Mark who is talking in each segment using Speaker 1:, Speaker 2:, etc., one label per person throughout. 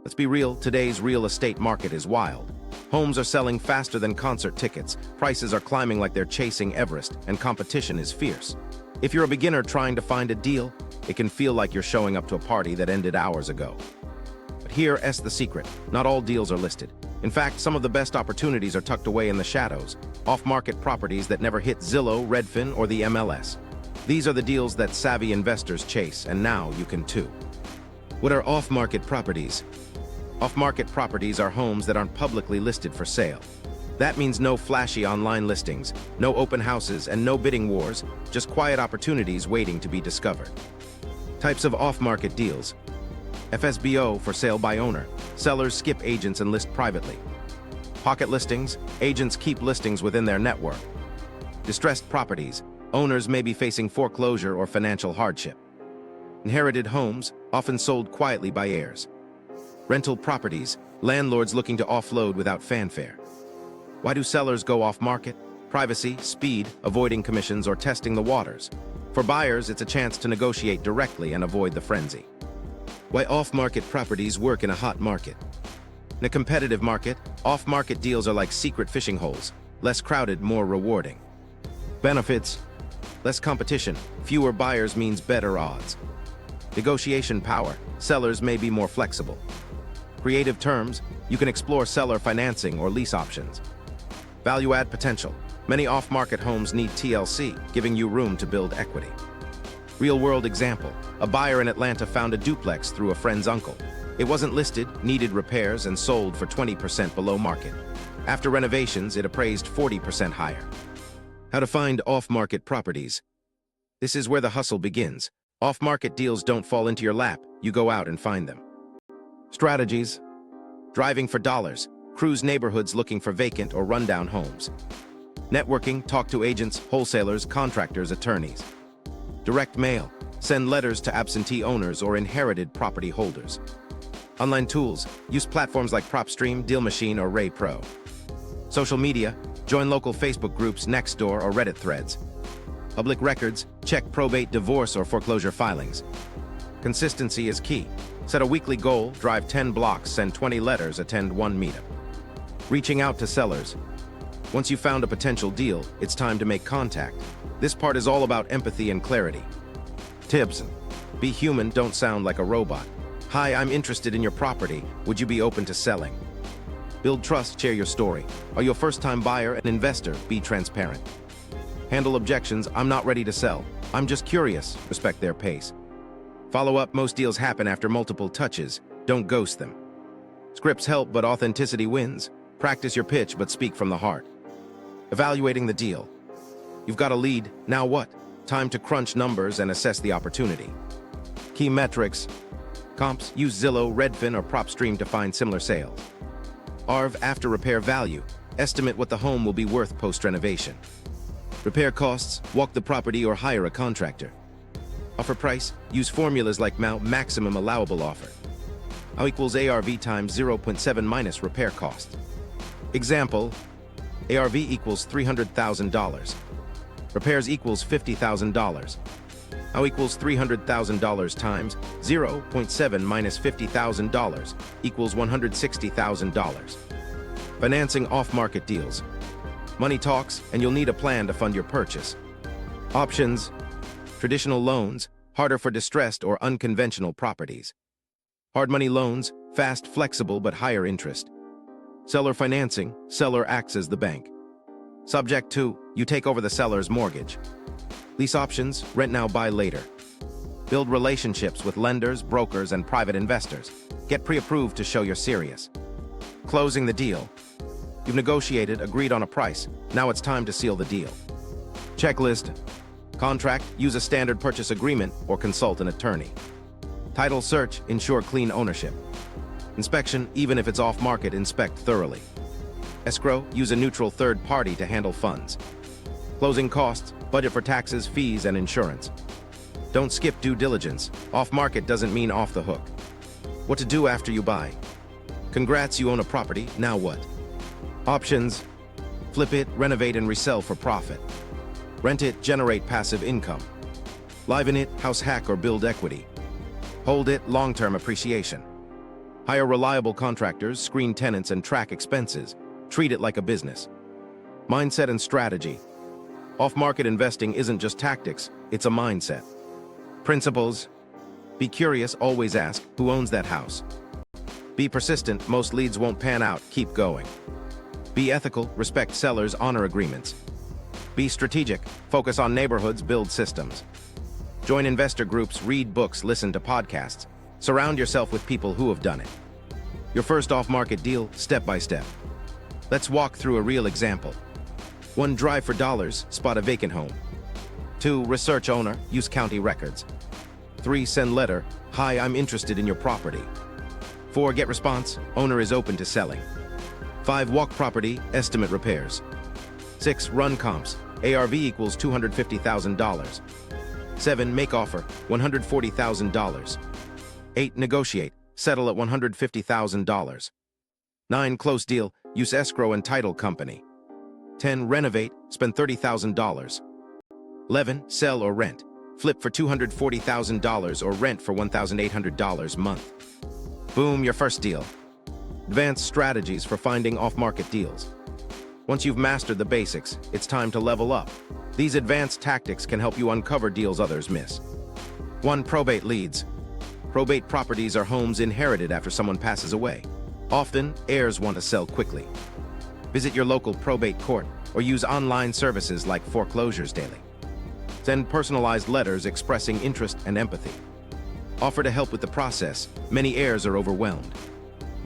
Speaker 1: Let's be real, today's real estate market is wild. Homes are selling faster than concert tickets, prices are climbing like they're chasing Everest, and competition is fierce. If you're a beginner trying to find a deal, it can feel like you're showing up to a party that ended hours ago. But here's the secret. Not all deals are listed. In fact, some of the best opportunities are tucked away in the shadows, off-market properties that never hit Zillow, Redfin, or the MLS. These are the deals that savvy investors chase, and now you can too. What are off-market properties? Off-market properties are homes that aren't publicly listed for sale. That means no flashy online listings, no open houses, and no bidding wars, just quiet opportunities waiting to be discovered. Types of off-market deals. FSBO, for sale by owner. Sellers skip agents and list privately. Pocket listings. Agents keep listings within their network. Distressed properties. Owners may be facing foreclosure or financial hardship. Inherited homes, often sold quietly by heirs. Rental properties. Landlords looking to offload without fanfare. Why do sellers go off-market? Privacy, speed, avoiding commissions, or testing the waters. For buyers, it's a chance to negotiate directly and avoid the frenzy. Why off-market properties work in a hot market. In a competitive market, off-market deals are like secret fishing holes. Less crowded, more rewarding. Benefits. Less competition. Fewer buyers means better odds. Negotiation power. Sellers may be more flexible. Creative terms. You can explore seller financing or lease options. Value-add potential. Many off-market homes need TLC, giving you room to build equity. Real-world example. A buyer in Atlanta found a duplex through a friend's uncle. It wasn't listed, needed repairs, and sold for 20% below market. After renovations, it appraised 40% higher. How to find off-market properties. This is where the hustle begins. Off-market deals don't fall into your lap, you go out and find them. Strategies. Driving for dollars. Cruise neighborhoods looking for vacant or rundown homes. Networking, talk to agents, wholesalers, contractors, attorneys. Direct mail. Send letters to absentee owners or inherited property holders. Online tools. Use platforms like PropStream, Deal Machine, or Ray Pro. Social media. Join local Facebook groups, Nextdoor, or Reddit threads. Public records. Check probate, divorce, or foreclosure filings. Consistency is key. Set a weekly goal, drive 10 blocks, send 20 letters, attend 1 meetup. Reaching out to sellers. Once you've found a potential deal, it's time to make contact. This part is all about empathy and clarity. Tips. Be human, don't sound like a robot. Hi, I'm interested in your property. Would you be open to selling? Build trust, share your story. Are you a first-time buyer, an investor? Be transparent. Handle objections. I'm not ready to sell. I'm just curious. Respect their pace. Follow up. Most deals happen after multiple touches. Don't ghost them. Scripts help, but authenticity wins. Practice your pitch, but speak from the heart. Evaluating the deal. You've got a lead. Now what? Time to crunch numbers and assess the opportunity. Key metrics. Comps. Use Zillow, Redfin, or PropStream to find similar sales. ARV, after repair value. Estimate what the home will be worth post-renovation. Repair costs. Walk the property or hire a contractor. Offer price. Use formulas like maximum allowable offer. How equals ARV times 0.7 minus repair cost. Example. ARV equals $300,000. Repairs equals $50,000. How equals $300,000 times 0.7 minus $50,000 equals $160,000. Financing off-market deals. Money talks, and you'll need a plan to fund your purchase. Options. Traditional loans, harder for distressed or unconventional properties. Hard money loans, fast, flexible, but higher interest. Seller financing, seller acts as the bank. Subject to, you take over the seller's mortgage. Lease options, rent now, buy later. Build relationships with lenders, brokers, and private investors. Get pre-approved to show you're serious. Closing the deal. You've negotiated, agreed on a price. Now it's time to seal the deal. Checklist. Contract, use a standard purchase agreement or consult an attorney. Title search, ensure clean ownership. Inspection, even if it's off-market, inspect thoroughly. Escrow, use a neutral third party to handle funds. Closing costs, budget for taxes, fees, and insurance. Don't skip due diligence. Off-market doesn't mean off the hook. What to do after you buy. Congrats, you own a property, now what? Options. Flip it, renovate, and resell for profit. Rent it, generate passive income. Liven it, house hack or build equity. Hold it, long-term appreciation. Hire reliable contractors, screen tenants, and track expenses. Treat it like a business. Mindset and strategy. Off-market investing isn't just tactics, it's a mindset. Principles. Be curious, always ask, who owns that house? Be persistent, most leads won't pan out, keep going. Be ethical, respect sellers, honor agreements. Be strategic, focus on neighborhoods, build systems. Join investor groups, read books, listen to podcasts. Surround yourself with people who have done it. Your first off-market deal, step by step. Let's walk through a real example. 1. Drive for dollars, spot a vacant home. 2. Research owner, use county records. 3. Send letter, hi, I'm interested in your property. 4. Get response, owner is open to selling. 5. Walk property, estimate repairs. 6. Run comps, ARV equals $250,000. 7. Make offer, $140,000. 8. Negotiate, settle at $150,000. 9. Close deal, use escrow and title company. 10. Renovate, spend $30,000. 11. Sell or rent, flip for $240,000 or rent for $1,800 a month. Boom, your first deal. Advanced strategies for finding off-market deals. Once you've mastered the basics, it's time to level up. These advanced tactics can help you uncover deals others miss. 1. Probate leads. Probate properties are homes inherited after someone passes away. Often, heirs want to sell quickly. Visit your local probate court or use online services like Foreclosures Daily. Send personalized letters expressing interest and empathy. Offer to help with the process. Many heirs are overwhelmed.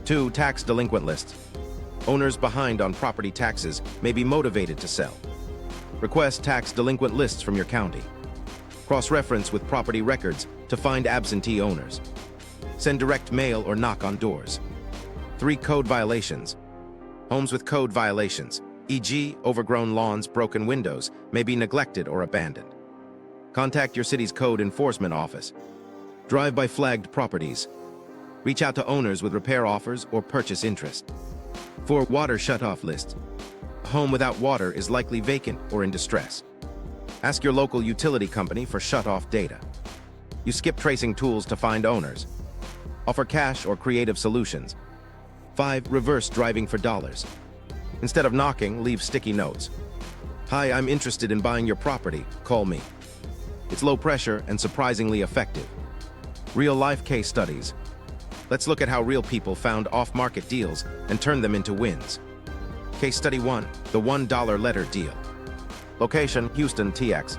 Speaker 1: 2. Tax delinquent lists. Owners behind on property taxes may be motivated to sell. Request tax delinquent lists from your county. Cross-reference with property records to find absentee owners. Send direct mail or knock on doors. 3. Code violations. Homes with code violations, e.g., overgrown lawns, broken windows, may be neglected or abandoned. Contact your city's code enforcement office. Drive by flagged properties. Reach out to owners with repair offers or purchase interest. 4. Water shutoff lists. A home without water is likely vacant or in distress. Ask your local utility company for shutoff data. Use skip tracing tools to find owners. Offer cash or creative solutions. 5. Reverse driving for dollars. Instead of knocking, leave sticky notes. Hi, I'm interested in buying your property. Call me. It's low pressure and surprisingly effective. Real-life case studies. Let's look at how real people found off-market deals and turned them into wins. Case study 1, the $1 letter deal. Location, Houston, TX.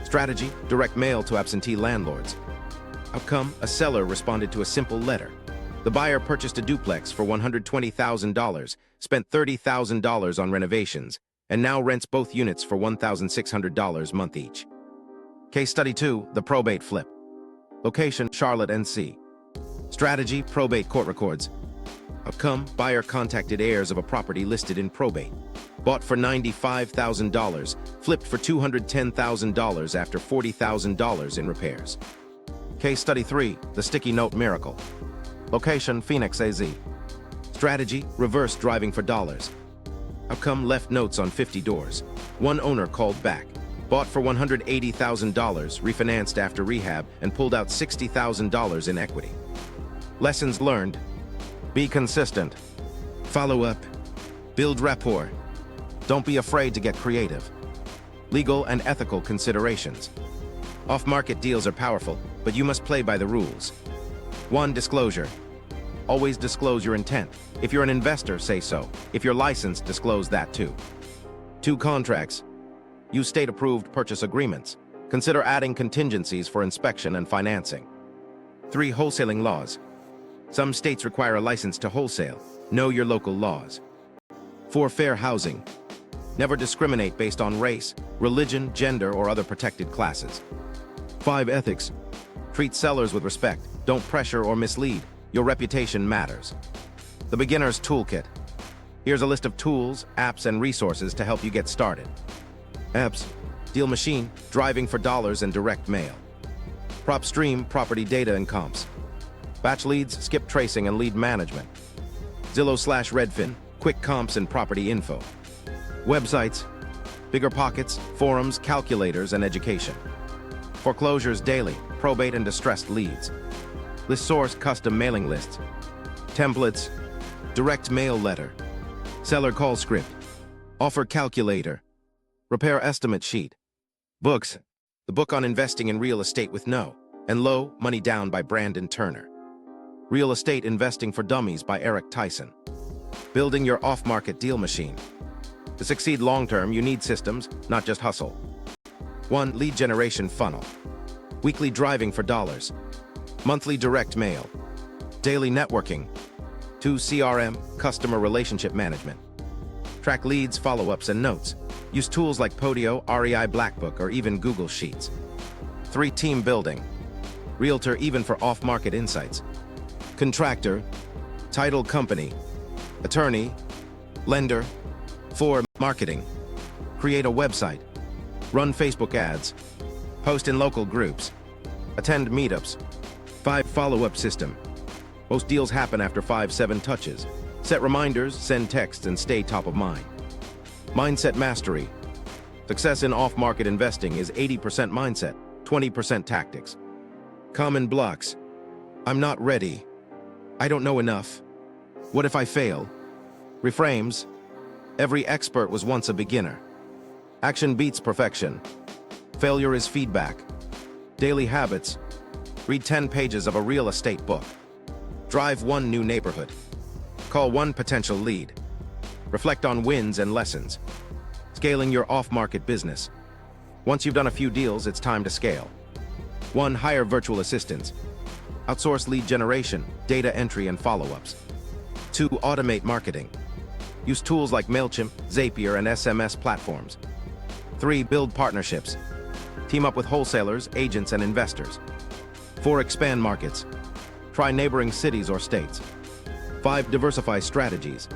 Speaker 1: Strategy, direct mail to absentee landlords. Outcome, a seller responded to a simple letter. The buyer purchased a duplex for $120,000, spent $30,000 on renovations, and now rents both units for $1,600 a month each. Case study 2, the probate flip. Location, Charlotte, NC. Strategy, probate court records. Outcome, buyer contacted heirs of a property listed in probate. Bought for $95,000, flipped for $210,000 after $40,000 in repairs. Case study 3, the sticky note miracle. Location, Phoenix, AZ. Strategy, reverse driving for dollars. Outcome, left notes on 50 doors. One owner called back. Bought for $180,000, refinanced after rehab, and pulled out $60,000 in equity. Lessons learned. Be consistent. Follow up. Build rapport. Don't be afraid to get creative. Legal and ethical considerations. Off-market deals are powerful, but you must play by the rules. 1. Disclosure. Always disclose your intent. If you're an investor, say so. If you're licensed, disclose that too. 2. Contracts. Use state-approved purchase agreements. Consider adding contingencies for inspection and financing. 3. Wholesaling laws. Some states require a license to wholesale. Know your local laws. 4. Fair housing. Never discriminate based on race, religion, gender, or other protected classes. 5. Ethics. Treat sellers with respect. Don't pressure or mislead. Your reputation matters. The Beginner's Toolkit. Here's a list of tools, apps, and resources to help you get started. Apps: Deal Machine, driving for dollars and direct mail. PropStream, property data and comps. Batch leads, skip tracing and lead management. Zillow/Redfin, quick comps and property info. Websites: Bigger Pockets, forums, calculators, and education. Foreclosures Daily, probate and distressed leads. List source, custom mailing lists. templates, direct mail letter, seller call script, offer calculator, repair estimate sheet, books, the book on investing in real estate with no and low money down by Brandon Turner, Real Estate Investing for Dummies by Eric Tyson, building your off-market deal machine. To succeed long-term, you need systems, not just hustle. 1. Lead generation funnel. Weekly driving for dollars. Monthly direct mail. Daily networking. 2. CRM, customer relationship management. Track leads, follow-ups, and notes. Use tools like Podio, REI Blackbook, or even Google Sheets. 3. Team building. Realtor even for off-market insights. Contractor, title company, attorney, lender. 4. Marketing. Create a website. Run Facebook ads. Post in local groups. Attend meetups. 5. Follow-up system. Most deals happen after 5-7 touches. Set reminders, send texts, and stay top of mind. Mindset mastery. Success in off-market investing is 80% mindset, 20% tactics. Common blocks. I'm not ready. I don't know enough. What if I fail? Reframes. Every expert was once a beginner. Action beats perfection. Failure is feedback. Daily habits. Read 10 pages of a real estate book. Drive 1 new neighborhood. Call 1 potential lead. Reflect on wins and lessons. Scaling your off-market business. Once you've done a few deals, it's time to scale. 1. Hire virtual assistants. Outsource lead generation, data entry, and follow-ups. 2. Automate marketing. Use tools like MailChimp, Zapier, and SMS platforms. 3. Build partnerships. Team up with wholesalers, agents, and investors. 4. Expand markets. Try neighboring cities or states. 5. Diversify strategies.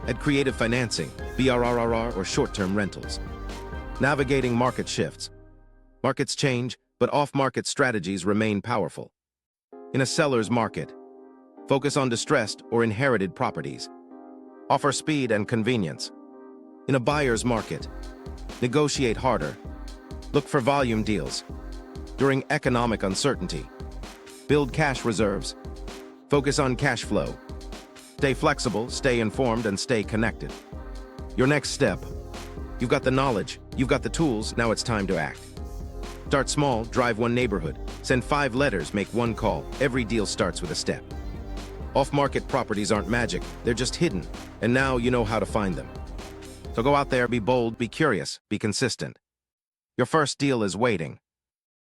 Speaker 1: Add creative financing, BRRRR, or short-term rentals. Navigating market shifts. Markets change, but off-market strategies remain powerful. In a seller's market, focus on distressed or inherited properties. Offer speed and convenience. In a buyer's market, negotiate harder. Look for volume deals. During economic uncertainty, build cash reserves. Focus on cash flow. Stay flexible, stay informed, and stay connected. Your next step. You've got the knowledge, you've got the tools, now it's time to act. Start small, drive 1 neighborhood. Send 5 letters, make 1 call. Every deal starts with a step. Off-market properties aren't magic, they're just hidden, and now you know how to find them. So go out there, be bold, be curious, be consistent. Your first deal is waiting.